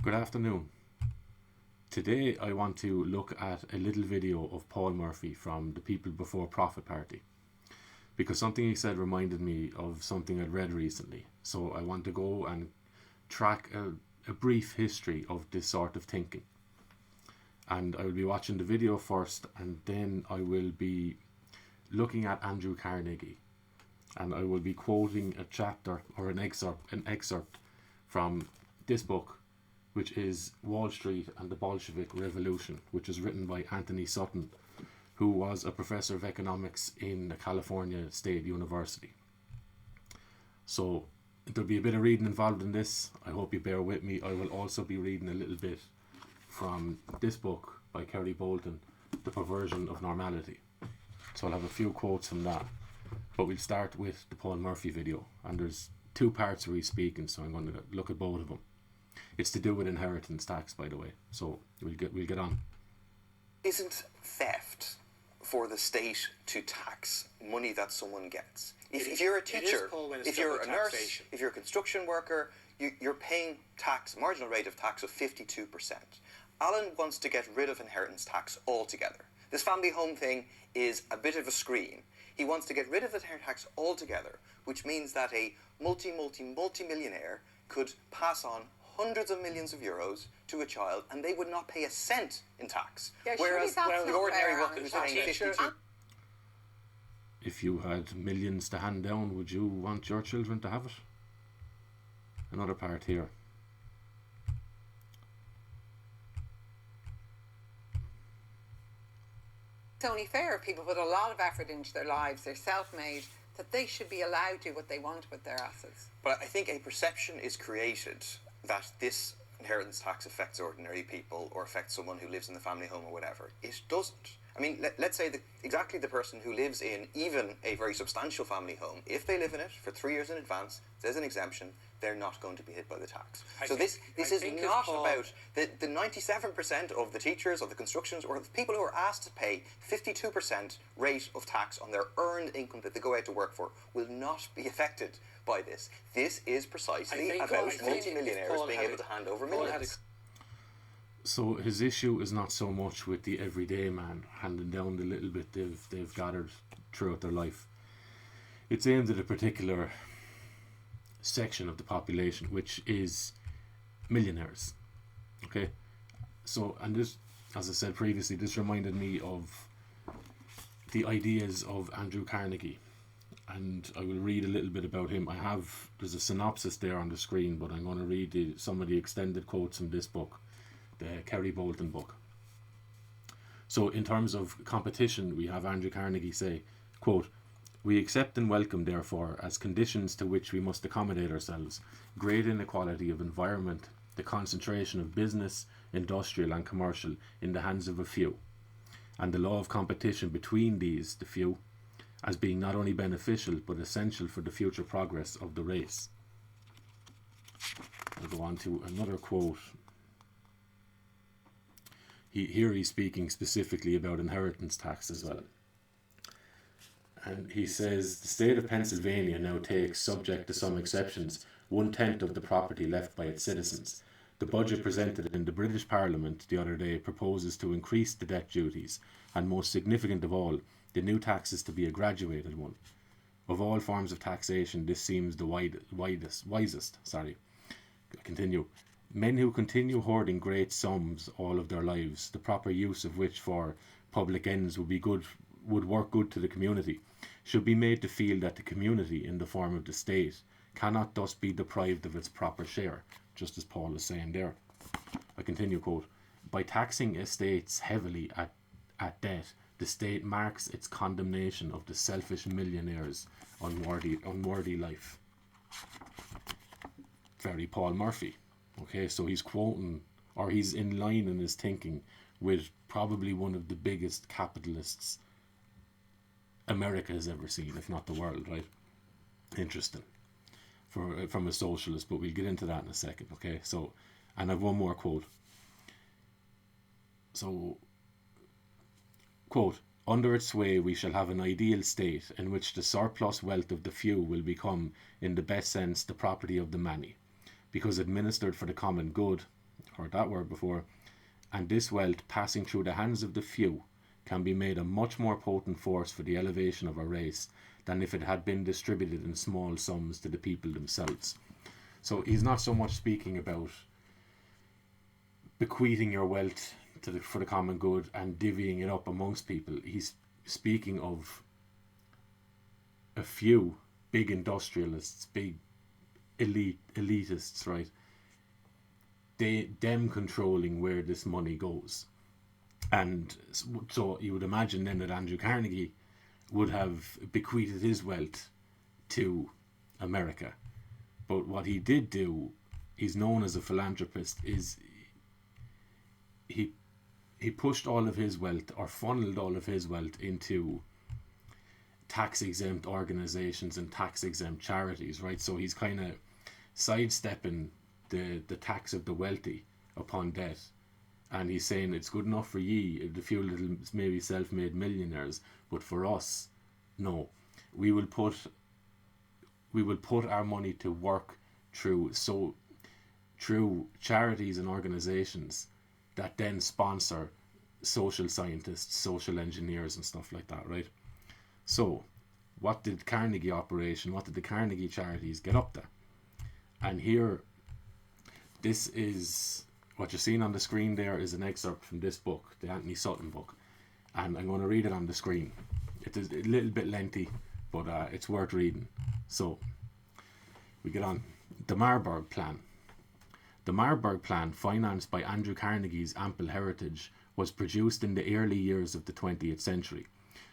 Good afternoon. Today I want to look at a little video of Paul Murphy from the People Before Profit Party, because something he said reminded me of something I'd read recently. So I want to go and track a brief history of this sort of thinking. And I will be watching the video first, and then I will be looking at Andrew Carnegie, and I will be quoting a chapter or an excerpt from this book, which is Wall Street and the Bolshevik Revolution, which is written by Anthony Sutton, who was a professor of economics in the California State University. So there'll be a bit of reading involved in this. I hope you bear with me. I will also be reading a little bit from this book by Kerry Bolton, The Perversion of Normality. So I'll have a few quotes from that. But we'll start with the Paul Murphy video. And there's two parts where he's speaking, so I'm going to look at both of them. It's to do with inheritance tax, by the way. So we'll get on. Isn't theft for the state to tax money that someone gets? If you're a teacher, if you're a nurse, if you're a construction worker, you're paying tax, marginal rate of tax of 52%. Alan wants to get rid of inheritance tax altogether. This family home thing is a bit of a scream. He wants to get rid of the inheritance tax altogether, which means that a multi-millionaire could pass on hundreds of millions of euros to a child, and they would not pay a cent in tax. Yeah, whereas the ordinary worker who's paying 52%. If you had millions to hand down, would you want your children to have it? Another part here. It's only fair if people put a lot of effort into their lives, they're self-made, that they should be allowed to do what they want with their assets. But I think a perception is created that this inheritance tax affects ordinary people or affects someone who lives in the family home or whatever. It doesn't. I mean, let's say that exactly the person who lives in even a very substantial family home, if they live in it for 3 years in advance, there's an exemption, they're not going to be hit by the tax. This is not about the 97% of the teachers, of the constructions, or the people who are asked to pay 52% rate of tax on their earned income that they go out to work for will not be affected by this. This is precisely about multi-millionaires being able to hand over millions. So his issue is not so much with the everyday man handing down the little bit they've gathered throughout their life. It's aimed at a particular section of the population, which is millionaires. Okay, so, and this, as I said previously, this reminded me of the ideas of Andrew Carnegie, and I will read a little bit about him. There's a synopsis there on the screen, but I'm going to read some of the extended quotes from this book, the Kerry Bolton book. So in terms of competition, we have Andrew Carnegie say, quote, "We accept and welcome, therefore, as conditions to which we must accommodate ourselves, great inequality of environment, the concentration of business, industrial and commercial in the hands of a few, and the law of competition between these, the few, as being not only beneficial but essential for the future progress of the race." I'll go on to another quote. Here he's speaking specifically about inheritance tax as well. And he says, "The state of Pennsylvania now takes, subject to some exceptions, 1/10 of the property left by its citizens. The budget presented in the British Parliament the other day proposes to increase the debt duties, and most significant of all, the new tax is to be a graduated one. Of all forms of taxation, this seems the wisest. I continue. Men who continue hoarding great sums all of their lives, the proper use of which for public ends would work good to the community, should be made to feel that the community, in the form of the state, cannot thus be deprived of its proper share," just as Paul is saying there. I continue, quote, "By taxing estates heavily at debt, the state marks its condemnation of the selfish millionaire's unworthy life." Very Paul Murphy. Okay, so he's quoting, or he's in line in his thinking with probably one of the biggest capitalists America has ever seen, if not the world, right? Interesting. From a socialist, but we'll get into that in a second, okay? So, and I've one more quote. So, quote, "Under its sway we shall have an ideal state in which the surplus wealth of the few will become, in the best sense, the property of the many. Because administered for the common good, heard that word before, and this wealth passing through the hands of the few can be made a much more potent force for the elevation of a race than if it had been distributed in small sums to the people themselves. So he's not so much speaking about bequeathing your wealth for the common good and divvying it up amongst people. He's speaking of a few big industrialists, big elitists, right? Them controlling where this money goes. And so you would imagine then that Andrew Carnegie would have bequeathed his wealth to America. But what he did do, he's known as a philanthropist, is he pushed all of his wealth, or funneled all of his wealth, into tax-exempt organizations and tax-exempt charities, right? So he's kind of sidestepping the tax of the wealthy upon debt. And he's saying it's good enough for ye, the few little maybe self-made millionaires, but for us, no. We will put our money to work through charities and organizations that then sponsor social scientists, social engineers and stuff like that, right? So what did the Carnegie charities get up to? And here, this is what you're seeing on the screen there is an excerpt from this book, the Anthony Sutton book, and I'm going to read it on the screen. It is a little bit lengthy, but it's worth reading. So we get on. The Marburg Plan. The Marburg Plan, financed by Andrew Carnegie's ample heritage, was produced in the early years of the 20th century.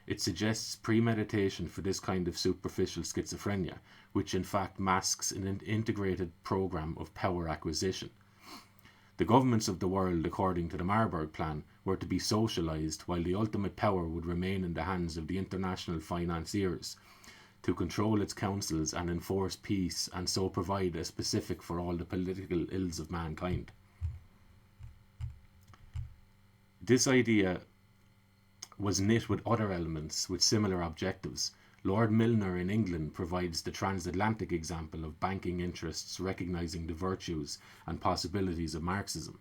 It suggests premeditation for this kind of superficial schizophrenia, which in fact masks an integrated program of power acquisition. The governments of the world, according to the Marburg Plan, were to be socialized, while the ultimate power would remain in the hands of the international financiers to control its councils and enforce peace, and so provide a specific for all the political ills of mankind. This idea was knit with other elements with similar objectives. Lord Milner in England provides the transatlantic example of banking interests recognizing the virtues and possibilities of Marxism.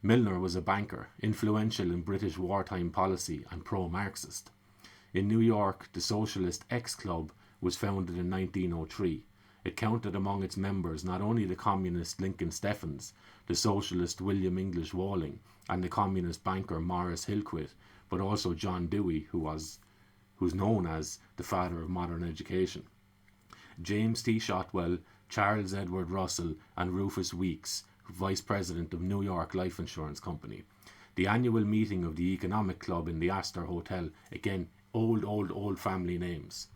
Milner was a banker, influential in British wartime policy and pro-Marxist. In New York, the Socialist X Club was founded in 1903. It counted among its members not only the communist Lincoln Steffens, the socialist William English Walling, and the communist banker Morris Hillquit, but also John Dewey, who's known as the father of modern education. James T. Shotwell, Charles Edward Russell, and Rufus Weeks, vice president of New York Life Insurance Company. The annual meeting of the Economic Club in the Astor Hotel, again, old family names,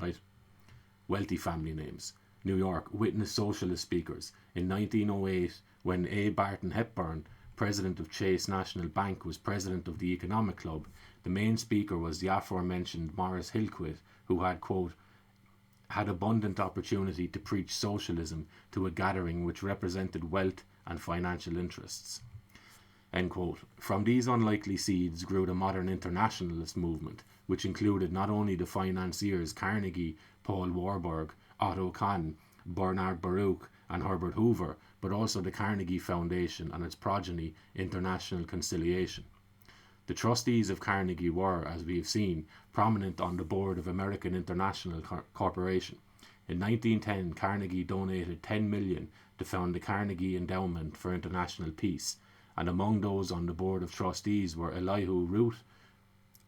right? Wealthy family names. New York witnessed socialist speakers. In 1908, when A. Barton Hepburn, president of Chase National Bank, was president of the Economic Club, the main speaker was the aforementioned Morris Hillquit, who had, quote, had abundant opportunity to preach socialism to a gathering which represented wealth and financial interests. End quote. From these unlikely seeds grew the modern internationalist movement, which included not only the financiers Carnegie, Paul Warburg, Otto Kahn, Bernard Baruch, and Herbert Hoover, but also the Carnegie Foundation and its progeny, International Conciliation. The trustees of Carnegie were, as we have seen, prominent on the board of American International Corporation. In 1910, Carnegie donated $10 million to found the Carnegie Endowment for International Peace, and among those on the board of trustees were Elihu Root,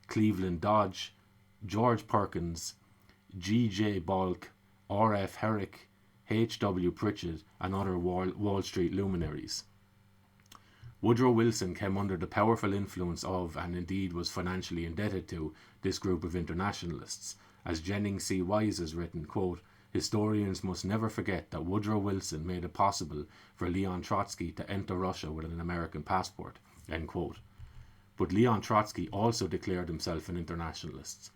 Cleveland Dodge, George Perkins, G.J. Balk, R.F. Herrick, H.W. Pritchett, and other Wall Street luminaries. Woodrow Wilson came under the powerful influence of, and indeed was financially indebted to, this group of internationalists. As Jennings C. Wise has written, quote, historians must never forget that Woodrow Wilson made it possible for Leon Trotsky to enter Russia with an American passport, end quote. But Leon Trotsky also declared himself an internationalist.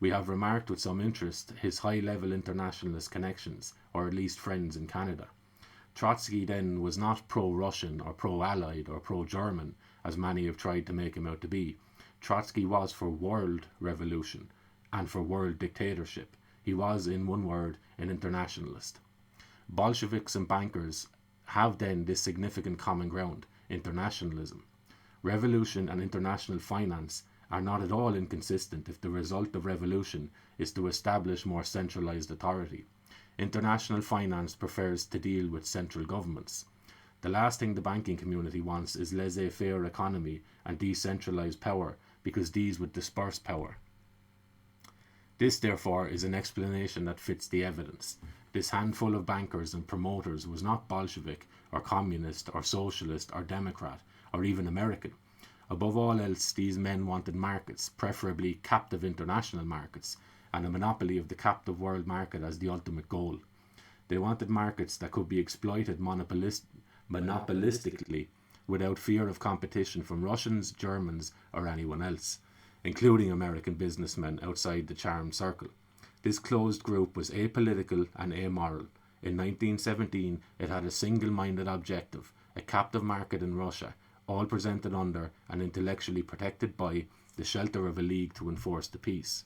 We have remarked with some interest his high-level internationalist connections, or at least friends in Canada. Trotsky then was not pro-Russian or pro-Allied or pro-German, as many have tried to make him out to be. Trotsky was for world revolution and for world dictatorship. He was, in one word, an internationalist. Bolsheviks and bankers have then this significant common ground: internationalism. Revolution and international finance are not at all inconsistent if the result of revolution is to establish more centralized authority. International finance prefers to deal with central governments. The last thing the banking community wants is laissez-faire economy and decentralized power, because these would disperse power. This, therefore, is an explanation that fits the evidence. This handful of bankers and promoters was not Bolshevik or communist or socialist or Democrat or even American. Above all else, these men wanted markets, preferably captive international markets, and a monopoly of the captive world market as the ultimate goal. They wanted markets that could be exploited monopolistically without fear of competition from Russians, Germans, or anyone else, including American businessmen outside the charmed circle. This closed group was apolitical and amoral. In 1917, it had a single-minded objective: a captive market in Russia, all presented under and intellectually protected by the shelter of a league to enforce the peace.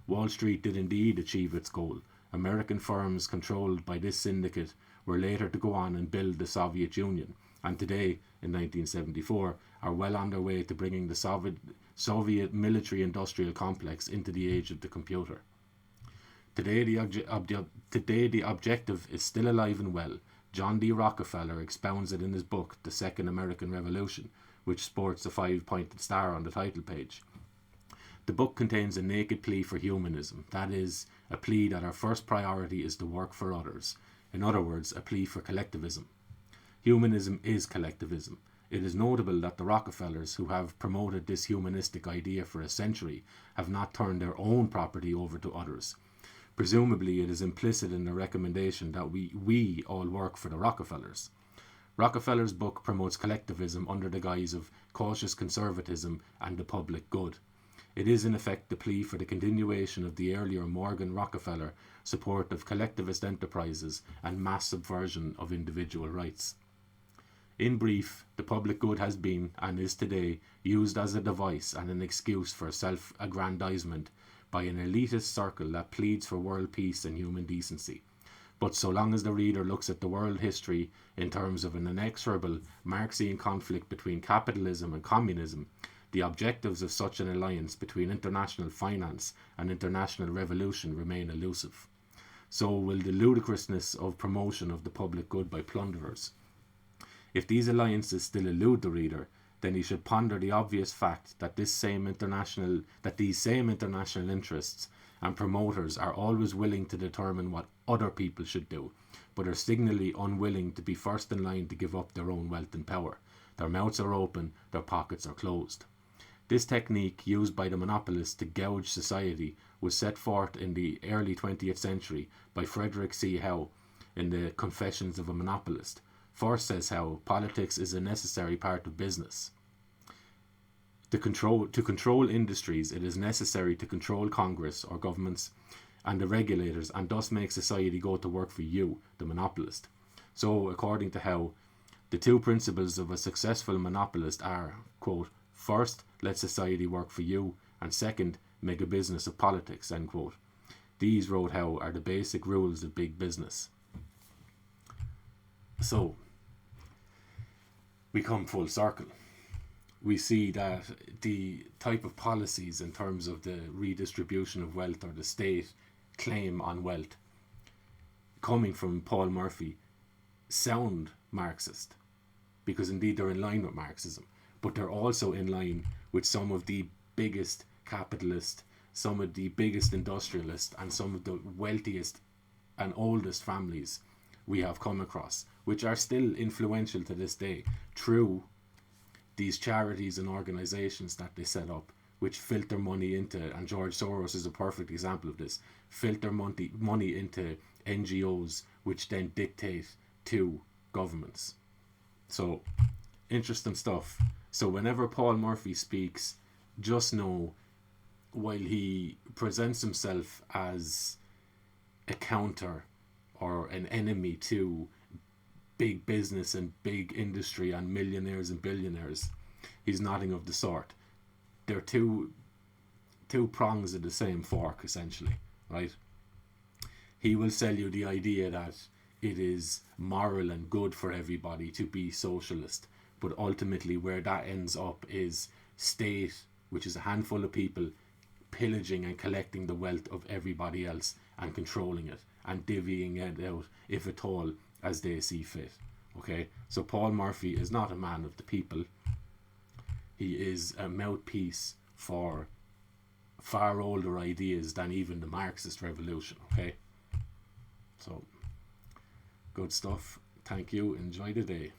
Wall Street did indeed achieve its goal. American firms controlled by this syndicate were later to go on and build the Soviet Union, and today, in 1974, are well on their way to bringing the Soviet military-industrial complex into the age of the computer. Today the objective is still alive and well. John D. Rockefeller expounds it in his book, The Second American Revolution, which sports a 5-pointed star on the title page. The book contains a naked plea for humanism, that is, a plea that our first priority is to work for others. In other words, a plea for collectivism. Humanism is collectivism. It is notable that the Rockefellers, who have promoted this humanistic idea for a century, have not turned their own property over to others. Presumably, it is implicit in the recommendation that we all work for the Rockefellers. Rockefeller's book promotes collectivism under the guise of cautious conservatism and the public good. It is in effect the plea for the continuation of the earlier Morgan Rockefeller support of collectivist enterprises and mass subversion of individual rights. In brief, the public good has been, and is today, used as a device and an excuse for self-aggrandizement by an elitist circle that pleads for world peace and human decency. But so long as the reader looks at the world history in terms of an inexorable Marxian conflict between capitalism and communism, the objectives of such an alliance between international finance and international revolution remain elusive. So will the ludicrousness of promotion of the public good by plunderers. If these alliances still elude the reader, then he should ponder the obvious fact that these same international interests and promoters are always willing to determine what other people should do, but are signally unwilling to be first in line to give up their own wealth and power. Their mouths are open, their pockets are closed. This technique, used by the monopolists to gouge society, was set forth in the early 20th century by Frederick C. Howe in the Confessions of a Monopolist. First, says Howe, politics is a necessary part of business. To control industries, it is necessary to control Congress or governments and the regulators, and thus make society go to work for you, the monopolist. So, according to Howe, the two principles of a successful monopolist are, quote, first, let society work for you, and second, make a business of politics, end quote. These, wrote Howe, are the basic rules of big business. So, we come full circle. We see that the type of policies in terms of the redistribution of wealth or the state claim on wealth coming from Paul Murphy sound Marxist, because indeed they're in line with Marxism, but they're also in line with some of the biggest capitalists, some of the biggest industrialists, and some of the wealthiest and oldest families we have come across, which are still influential to this day through these charities and organizations that they set up, which filter money into, and George Soros is a perfect example of this, filter money into NGOs, which then dictate to governments. So, interesting stuff. So whenever Paul Murphy speaks, just know, while he presents himself as a counter or an enemy to big business and big industry and millionaires and billionaires, he's nothing of the sort. They're two prongs of the same fork, essentially, right? He will sell you the idea that it is moral and good for everybody to be socialist. But ultimately where that ends up is state, which is a handful of people, pillaging and collecting the wealth of everybody else and controlling it and divvying it out, if at all, as they see fit. Okay, so Paul Murphy is not a man of the people. He is a mouthpiece for far older ideas than even the Marxist revolution. Okay, so good stuff. Thank you. Enjoy the day.